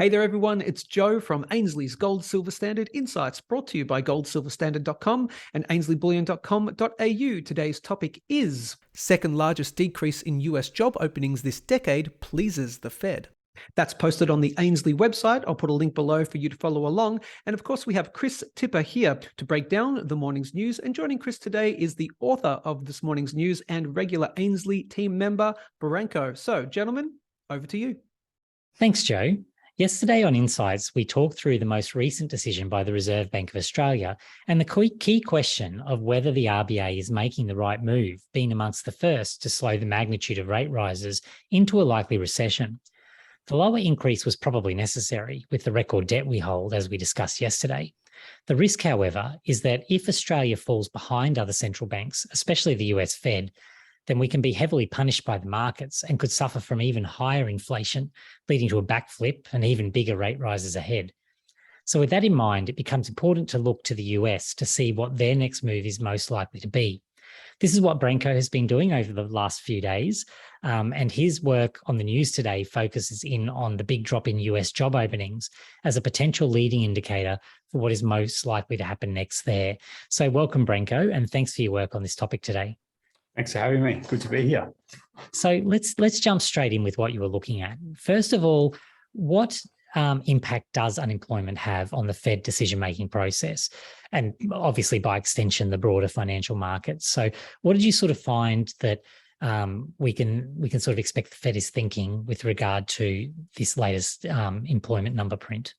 Hey there, everyone. It's Joe from Ainslie's Gold Silver Standard Insights, brought to you by goldsilverstandard.com and ainslieBullion.com.au. Today's topic is second largest decrease in US job openings this decade pleases the Fed. That's posted on the Ainslie website. I'll put a link below for you to follow along. And of course, we have Chris Tipper here to break down the morning's news. And joining Chris today is the author of this morning's news and regular Ainslie team member, Branko. So, gentlemen, over to you. Thanks, Joe. Yesterday on Insights, we talked through the most recent decision by the Reserve Bank of Australia and the key question of whether the RBA is making the right move, being amongst the first to slow the magnitude of rate rises into a likely recession. The lower increase was probably necessary with the record debt we hold, as we discussed yesterday. The risk, however, is that if Australia falls behind other central banks, especially the US Fed, then we can be heavily punished by the markets and could suffer from even higher inflation, leading to a backflip and even bigger rate rises ahead. So with that in mind, it becomes important to look to the US to see what their next move is most likely to be. This is what Branko has been doing over the last few days, and his work on the news today focuses in on the big drop in US job openings as a potential leading indicator for what is most likely to happen next there. So welcome, Branko, and thanks for your work on this topic today. Thanks for having me. Good to be here. So let's jump straight in with what you were looking at. First of all, what impact does unemployment have on the Fed decision-making process? And obviously, by extension, the broader financial markets. So what did you sort of find that we can sort of expect the Fed is thinking with regard to this latest employment number print?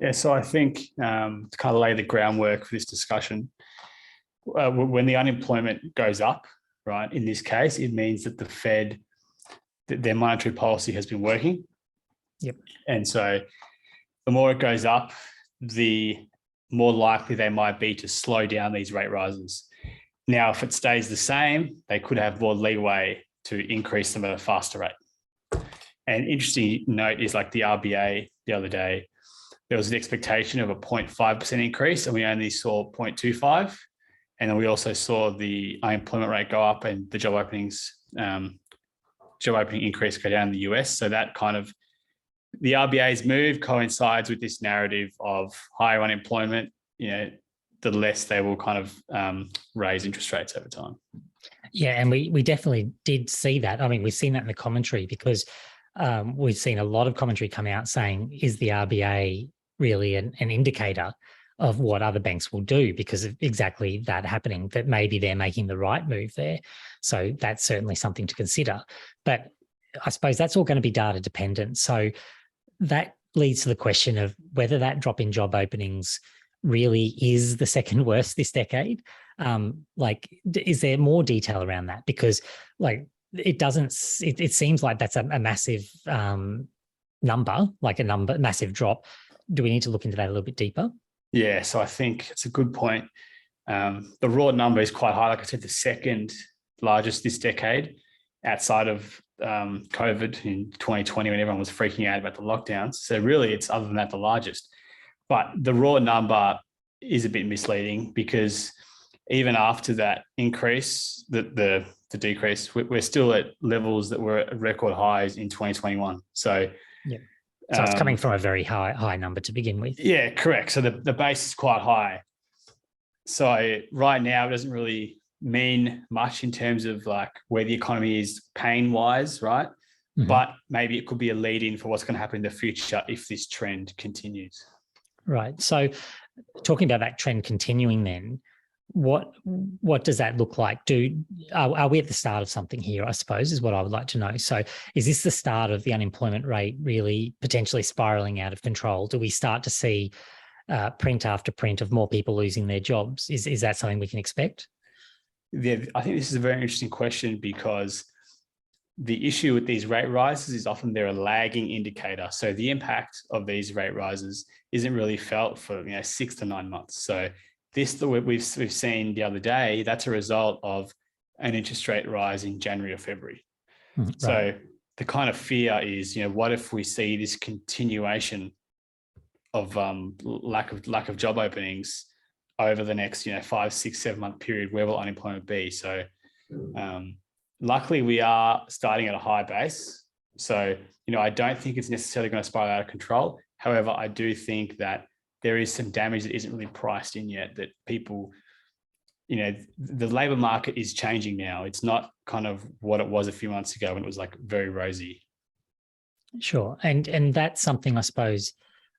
Yeah, so I think to kind of lay the groundwork for this discussion, when the unemployment goes up, right, in this case, it means that the Fed, their monetary policy has been working. Yep. And so the more it goes up, the more likely they might be to slow down these rate rises. Now, if it stays the same, they could have more leeway to increase them at a faster rate. And interesting note is like the RBA the other day, there was an expectation of a 0.5% increase and we only saw 0.25. And then we also saw the unemployment rate go up and the job opening increase go down in the US. So that kind of, the RBA's move coincides with this narrative of higher unemployment, the less they will kind of raise interest rates over time. Yeah, and we definitely did see that. I mean, we've seen that in the commentary because we've seen a lot of commentary come out saying, is the RBA really an indicator of what other banks will do because of exactly that happening, that maybe they're making the right move there. So that's certainly something to consider. But I suppose that's all going to be data dependent. So that leads to the question of whether that drop in job openings really is the second worst this decade. Is there more detail around that? Because it seems like that's a massive massive drop. Do we need to look into that a little bit deeper? Yeah, so I think it's a good point. The raw number is quite high. Like I said, the second largest this decade outside of COVID in 2020 when everyone was freaking out about the lockdowns. So really it's other than that, the largest. But the raw number is a bit misleading because even after that increase, the decrease, we're still at levels that were at record highs in 2021. So yeah. So it's coming from a very high number to begin with. Yeah, correct. So the base is quite high. So right now it doesn't really mean much in terms of like where the economy is pain-wise, right? Mm-hmm. But maybe it could be a lead-in for what's going to happen in the future if this trend continues. Right. So talking about that trend continuing then, what does that look like? Are we at the start of something here, I suppose, is what I would like to know. So is this the start of the unemployment rate really potentially spiraling out of control? Do we start to see print after print of more people losing their jobs? Is that something we can expect? Yeah, I think this is a very interesting question because the issue with these rate rises is often they're a lagging indicator. So the impact of these rate rises isn't really felt for 6 to 9 months. So this that we've seen the other day, that's a result of an interest rate rise in January or February. Right. So the kind of fear is, what if we see this continuation of lack of job openings over the next 5, 6, 7 month period? Where will unemployment be? So luckily we are starting at a high base. So, I don't think it's necessarily going to spiral out of control. However, I do think that there is some damage that isn't really priced in yet, that people, the labor market is changing now. It's not kind of what it was a few months ago when it was like very rosy. Sure. And that's something, I suppose,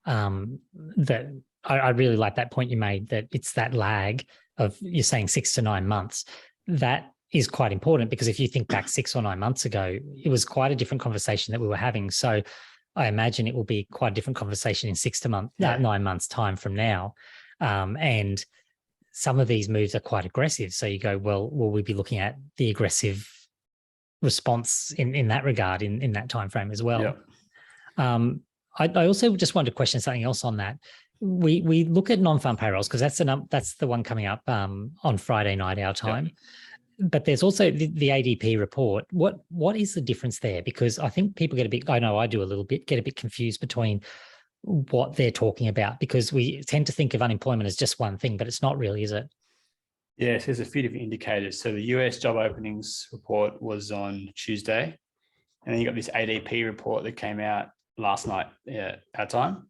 that I really like that point you made, that it's that lag of, you're saying 6 to 9 months. That is quite important, because if you think back 6 or 9 months ago, it was quite a different conversation that we were having. So I imagine it will be quite a different conversation in 9 months time from now. And some of these moves are quite aggressive. So you go, well, will we be looking at the aggressive response in that regard in that time frame as well? Yeah. I also just wanted to question something else on that. We look at non-farm payrolls, because that's the one coming up on Friday night our time. Yep. But there's also the ADP report. What is the difference there? Because I think people I know I do a little bit, get a bit confused between what they're talking about, because we tend to think of unemployment as just one thing, but it's not really, is it? Yes, there's a few different indicators. So the US job openings report was on Tuesday, and then you got this ADP report that came out last night, our time,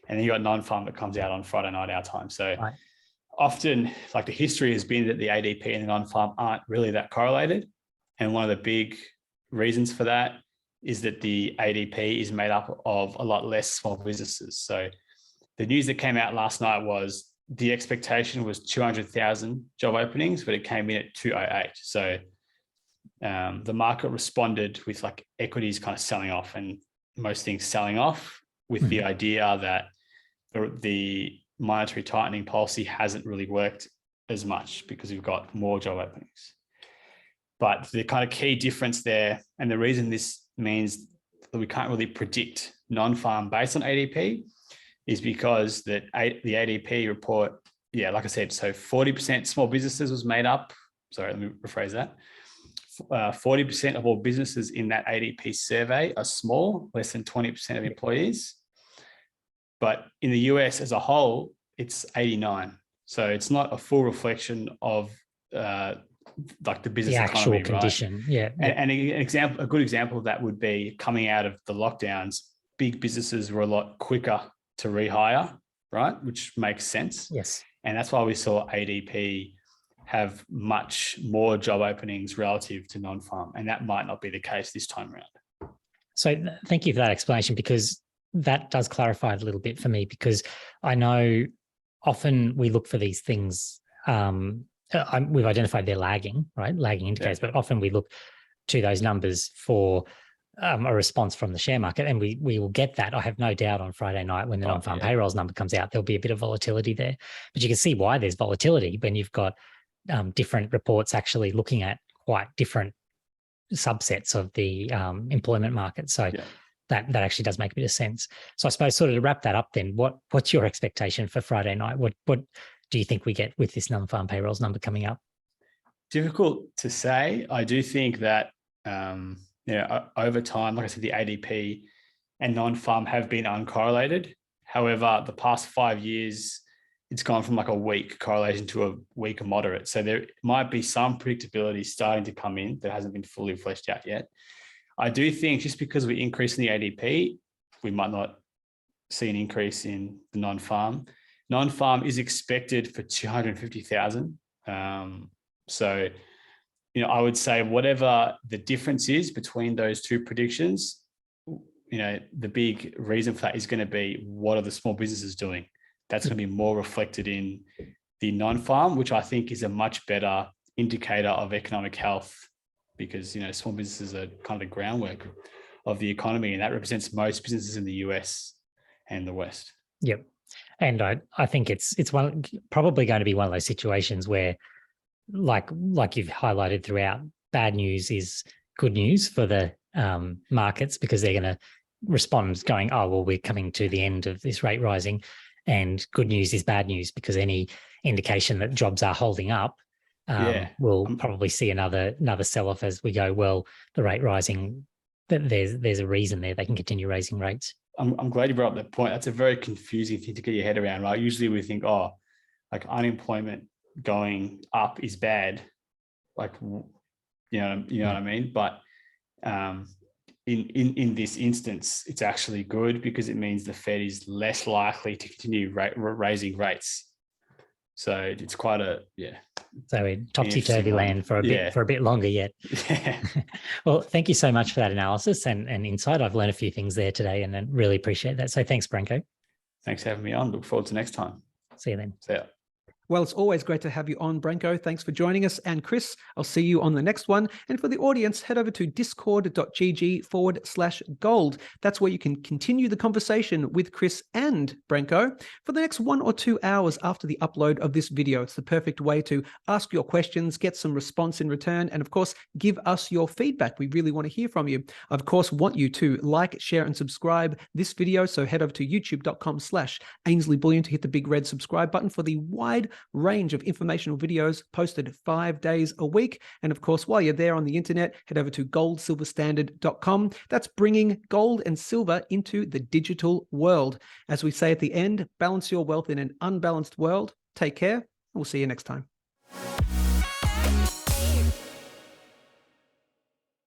and then you got non-farm that comes out on Friday night our time. So Right. Often, like, the history has been that the ADP and the non-farm aren't really that correlated, and one of the big reasons for that is that the ADP is made up of a lot less small businesses. So the news that came out last night was the expectation was 200,000 job openings, but it came in at 208. So the market responded with like equities kind of selling off, and most things selling off, with the idea that the monetary tightening policy hasn't really worked as much because we've got more job openings. But the kind of key difference there, and the reason this means that we can't really predict non-farm based on ADP, is because the ADP report, like I said, so 40% small businesses was made up. Sorry, let me rephrase that. 40% of all businesses in that ADP survey are small, less than 20% of employees. But in the US as a whole, it's 89. So it's not a full reflection of like the business actual economy, condition. right? Yeah. And a good example of that would be coming out of the lockdowns, big businesses were a lot quicker to rehire, right? Which makes sense. Yes. And that's why we saw ADP have much more job openings relative to non-farm. And that might not be the case this time around. So thank you for that explanation, because that does clarify it a little bit for me, because I know often we look for these things. We've identified they're lagging, right? Lagging indicators, but often we look to those numbers for a response from the share market, and we will get that. I have no doubt on Friday night when the non-farm payrolls number comes out, there'll be a bit of volatility there. But you can see why there's volatility when you've got different reports actually looking at quite different subsets of the employment market. So that actually does make a bit of sense. So I suppose, sort of to wrap that up then, what's your expectation for Friday night? What do you think we get with this non-farm payrolls number coming up? Difficult to say. I do think that over time, like I said, the ADP and non-farm have been uncorrelated. However, the past 5 years, it's gone from like a weak correlation to a weak moderate. So there might be some predictability starting to come in that hasn't been fully fleshed out yet. I do think just because we increase in the ADP, we might not see an increase in the non-farm. Non-farm is expected for 250,000. So, I would say whatever the difference is between those two predictions, the big reason for that is going to be, what are the small businesses doing? That's going to be more reflected in the non-farm, which I think is a much better indicator of economic health, because, small businesses are kind of the groundwork of the economy, and that represents most businesses in the US and the West. Yep. And I think it's probably going to be one of those situations where, like you've highlighted throughout, bad news is good news for the markets, because they're going to respond going, oh, well, we're coming to the end of this rate rising. And good news is bad news, because any indication that jobs are holding up, we'll probably see another sell-off as we go, well, the rate rising, that there's a reason there they can continue raising rates. I'm glad you brought up that point. That's a very confusing thing to get your head around, right? Usually we think, like unemployment going up is bad. Like, you know what I mean? But in this instance, it's actually good because it means the Fed is less likely to continue raising rates. So it's quite a, So in topsy-turvy land for a bit longer yet. Yeah. Well, thank you so much for that analysis and insight. I've learned a few things there today and then really appreciate that. So thanks, Branko. Thanks for having me on. Look forward to next time. See you then. See ya. Well, it's always great to have you on, Branko. Thanks for joining us. And Chris, I'll see you on the next one. And for the audience, head over to discord.gg/gold. That's where you can continue the conversation with Chris and Branko for the next 1 or 2 hours after the upload of this video. It's the perfect way to ask your questions, get some response in return, and of course, give us your feedback. We really want to hear from you. I, of course, want you to like, share, and subscribe this video. So head over to youtube.com/Ainslie Bullion to hit the big red subscribe button for the wide range of informational videos posted 5 days a week. And of course, while you're there on the internet, head over to goldsilverstandard.com. That's bringing gold and silver into the digital world. As we say at the end, balance your wealth in an unbalanced world. Take care. We'll see you next time.